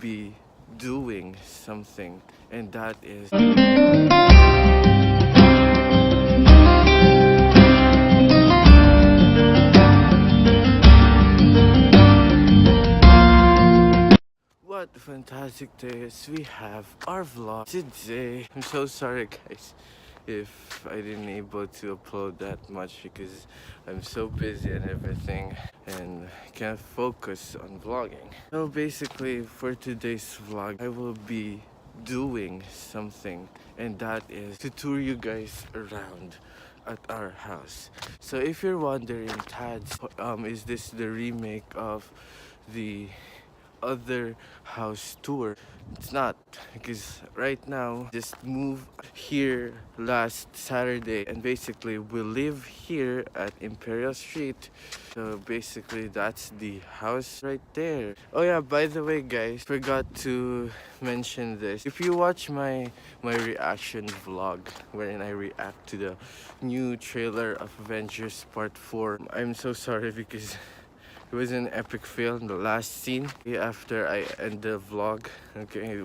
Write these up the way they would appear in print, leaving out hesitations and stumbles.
be doing something, and that is what a fantastic day as we have our vlog today. I'm so sorry guys if I didn't able to upload that much because I'm so busy and everything and can't focus on vlogging. So basically for today's vlog I will be doing something, and that is to tour you guys around at our house. So if you're wondering, Tad's is this the remake of the other house tour? It's not, because right now just moved here last Saturday, and basically we live here at Imperial Street. So basically that's the house right there. Oh yeah, by the way guys, forgot to mention this. If you watch my reaction vlog wherein I react to the new trailer of Avengers Part 4, I'm so sorry because it was an epic fail in the last scene after I end the vlog. Okay,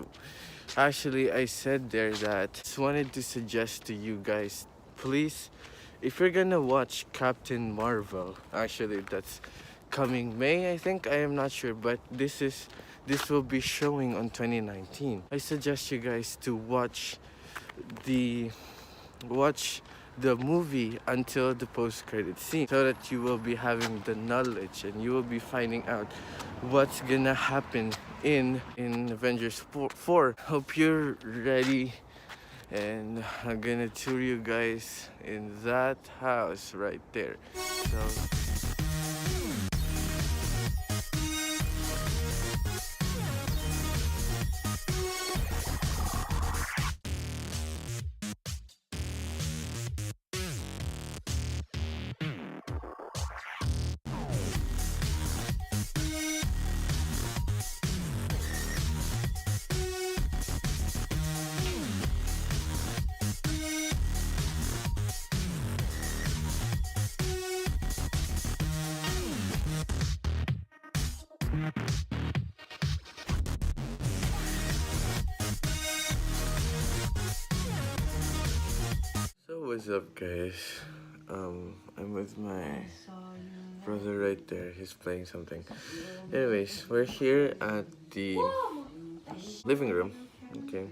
actually I said there that I just wanted to suggest to you guys, please, if you're gonna watch Captain Marvel, actually that's coming May I think, I am not sure, but this will be showing on 2019. I suggest you guys to watch the movie until the post-credit scene, so that you will be having the knowledge and you will be finding out what's gonna happen in Avengers 4. Hope you're ready, and I'm gonna tour you guys in that house right there. So what's up guys? I'm with my brother right there. He's playing something. Anyways, we're here at the living room. Okay,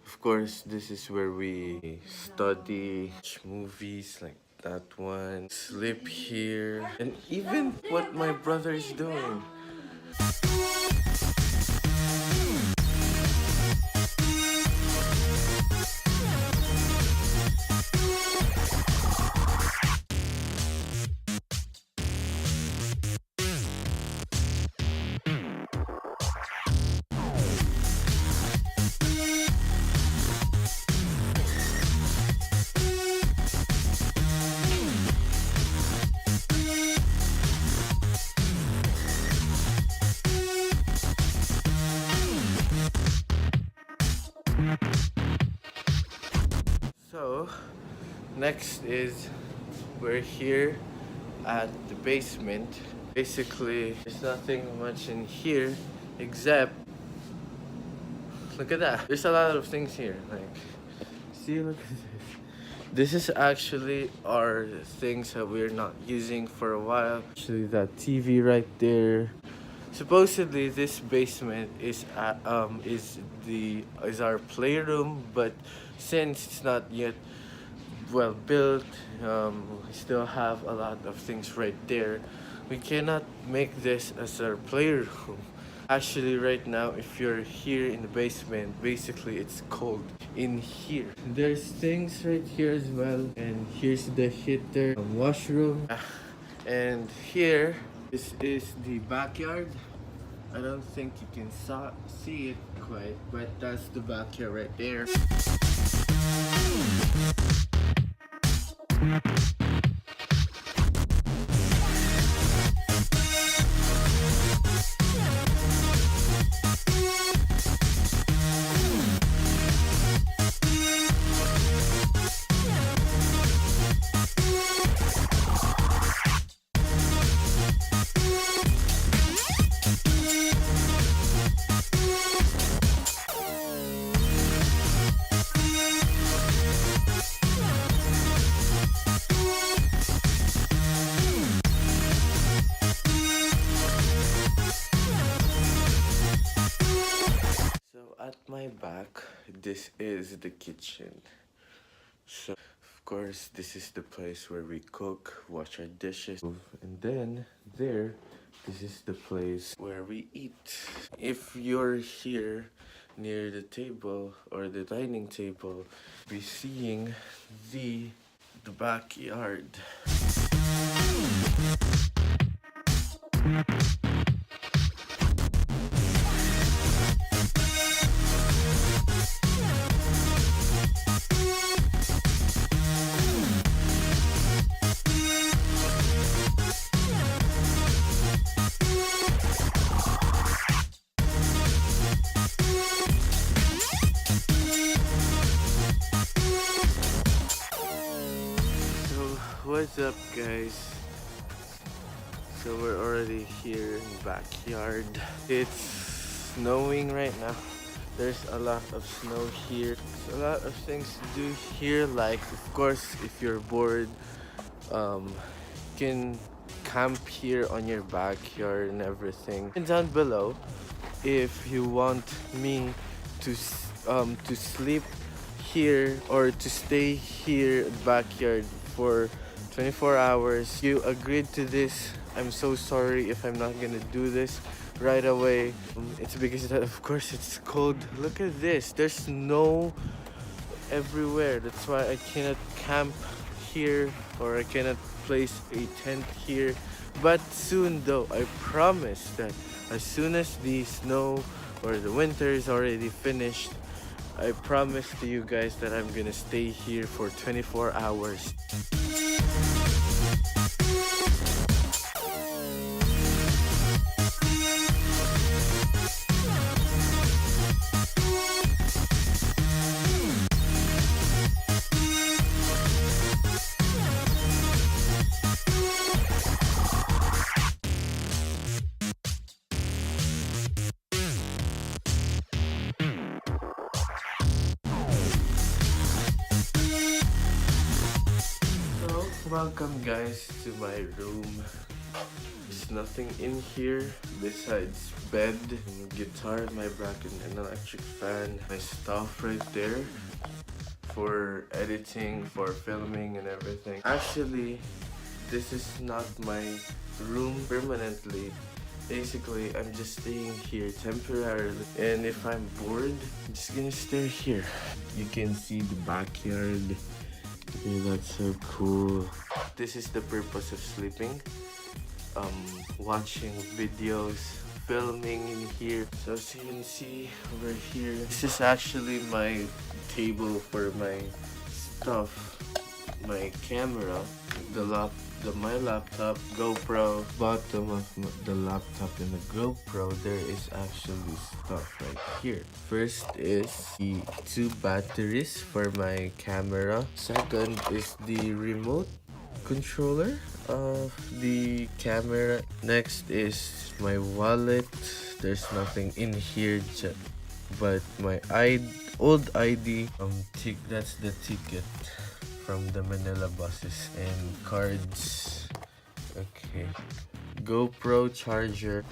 of course this is where we study, watch movies like that one, sleep here, and even what my brother is doing. So next is we're here at the basement. Basically there's nothing much in here except, look at that, there's a lot of things here, like, see, look at this. This is actually our things that we're not using for a while. Actually that TV right there. Supposedly this basement is our playroom, but since it's not yet well built, we still have a lot of things right there. We cannot make this as our playroom. Actually right now if you're here in the basement, basically it's cold in here. There's things right here as well, and here's the heater, washroom, and here this is the backyard. I don't think you can see it quite, but that's the backyard right there. my back, this is the kitchen. So, of course, this is the place where we cook, wash our dishes. And then, this is the place where we eat. If you're here near the table or the dining table, be seeing the backyard. What's up, guys? So we're already here in the backyard. It's snowing right now. There's a lot of snow here. There's a lot of things to do here, like of course if you're bored, you can camp here on your backyard and everything. And down below, if you want me to sleep here or to stay here at the backyard for 24 hours. You agreed to this. I'm so sorry if I'm not gonna do this right away. It's because that, of course, it's cold. Look at this. There's snow everywhere. That's why I cannot camp here or I cannot place a tent here. But soon though, I promise that as soon as the snow or the winter is already finished, I promise to you guys that I'm gonna stay here for 24 hours. Welcome guys to my room. There's nothing in here besides bed, guitar in my back, and an electric fan. My stuff right there for editing, for filming and everything. Actually, this is not my room permanently. Basically, I'm just staying here temporarily, and if I'm bored, I'm just gonna stay here. You can see the backyard. Okay, that's so cool. This is the purpose of sleeping. Watching videos, filming in here. So as you can see over here, this is actually my table for my stuff. My camera, my laptop, GoPro. Bottom of the laptop and the GoPro, there is actually stuff right here. First is the 2 batteries for my camera. Second is the remote controller of the camera. Next is my wallet. There's nothing in here but my old ID. That's the ticket from the Manila buses, and cards. Okay, GoPro charger,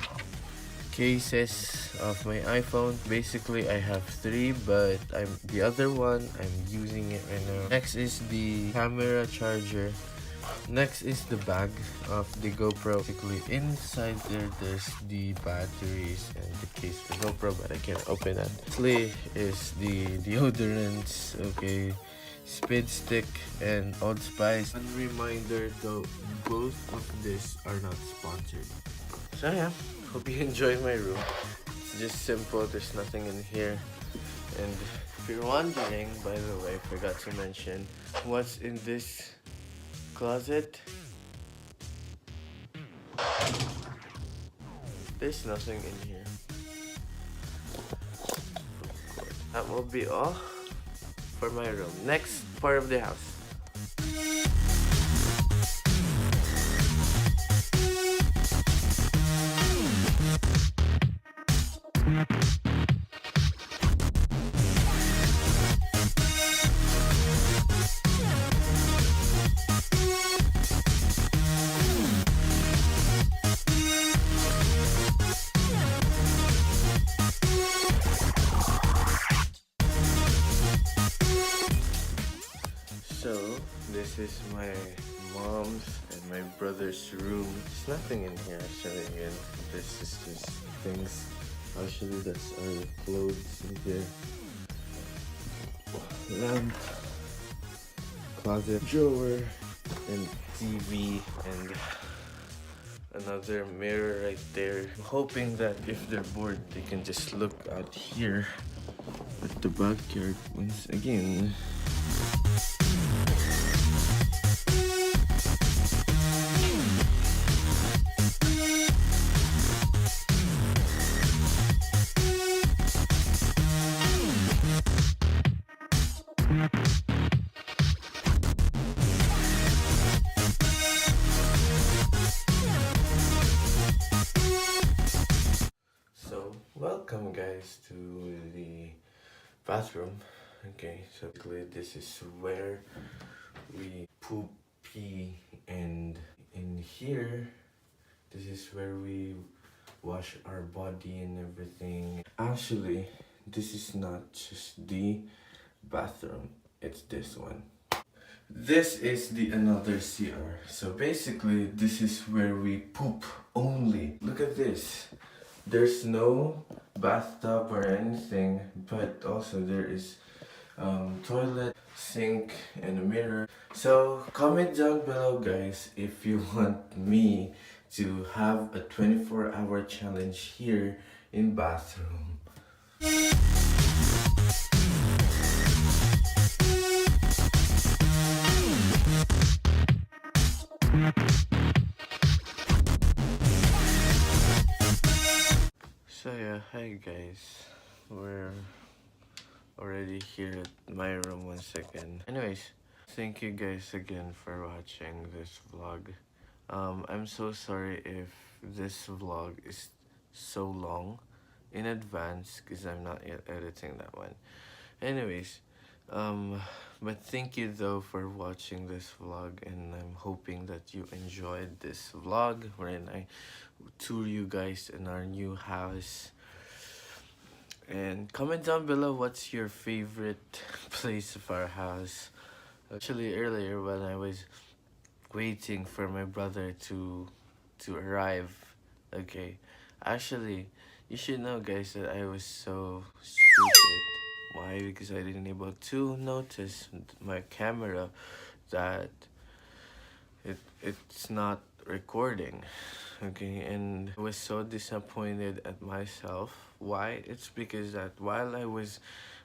cases of my iPhone. Basically I have 3, but the other one I'm using it right now. Next is the camera charger. Next is the bag of the GoPro. Basically inside there's the batteries and the case for GoPro, but I can't open that. Lastly is the deodorants. Okay, Speed Stick and Old Spice. One reminder though, both of these are not sponsored. So yeah, hope you enjoy my room. It's just simple, there's nothing in here. And if you're wondering, by the way, I forgot to mention what's in this closet. There's nothing in here. That will be all for my room. Next part of the house. brother's room. There's nothing in here actually. Again, this is just things. Actually, that's our clothes in here. Lamp, closet, drawer, and TV, and another mirror right there. I'm hoping that if they're bored, they can just look out here at the backyard once again. So, welcome guys to the bathroom. Okay, so basically this is where we poop, pee, and in here, this is where we wash our body and everything. Actually, this is not just the bathroom, it's this one. This is the another CR. So basically, this is where we poop only. Look at this. There's no bathtub or anything, but also there is toilet, sink, and a mirror. So comment down below guys if you want me to have a 24-hour challenge here in bathroom. So yeah, hi guys, we're already here at my room once again. Anyways, thank you guys again for watching this vlog. I'm so sorry if this vlog is so long in advance because I'm not yet editing that one. Anyways, but thank you though for watching this vlog, and I'm hoping that you enjoyed this vlog wherein I tour you guys in our new house. And comment down below what's your favorite place of our house. Actually, earlier when I was waiting for my brother to arrive, okay, actually, you should know guys that I was so stupid. Why? Because I didn't able to notice my camera that it's not recording. Okay, and I was so disappointed at myself. Why? It's because that while I was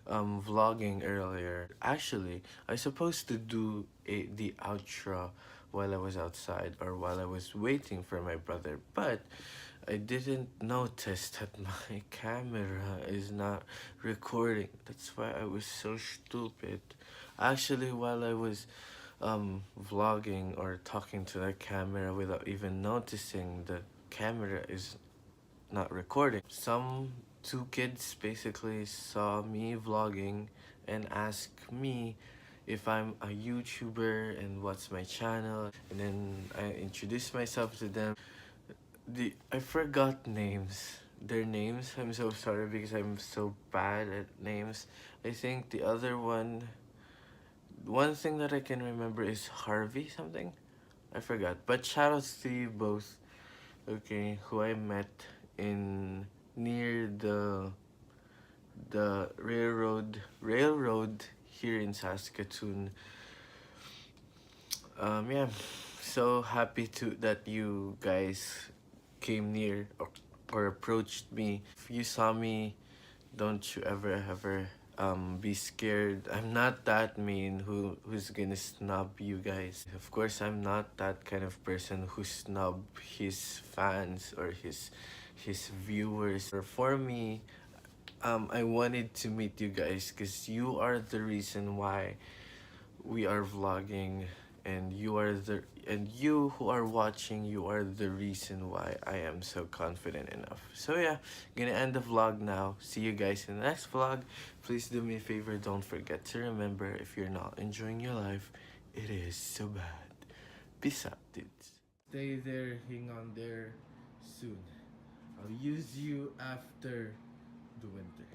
vlogging earlier, actually I supposed to do the outro while I was outside or while I was waiting for my brother, but I didn't notice that my camera is not recording. That's why I was so stupid. Actually, while I was vlogging or talking to the camera without even noticing the camera is not recording, some two kids basically saw me vlogging and asked me if I'm a YouTuber and what's my channel, and then I introduced myself to them. I forgot their names. I'm so sorry because I'm so bad at names. I think the other one thing that I can remember is Harvey something. I forgot. But shout outs to you both, okay, who I met in near the railroad here in Saskatoon. Yeah, so happy to that you guys came near or approached me. If you saw me, don't you ever be scared. I'm not that mean who's gonna snub you guys. Of course, I'm not that kind of person who snub his fans or his viewers. Or for me, I wanted to meet you guys because you are the reason why we are vlogging, and you who are watching, you are the reason why I am so confident enough. So yeah, gonna end the vlog now. See you guys in the next vlog. Please do me a favor, don't forget to remember, if you're not enjoying your life, it is so bad. Peace out, dudes. Stay there, hang on there. Soon I'll use you after the winter.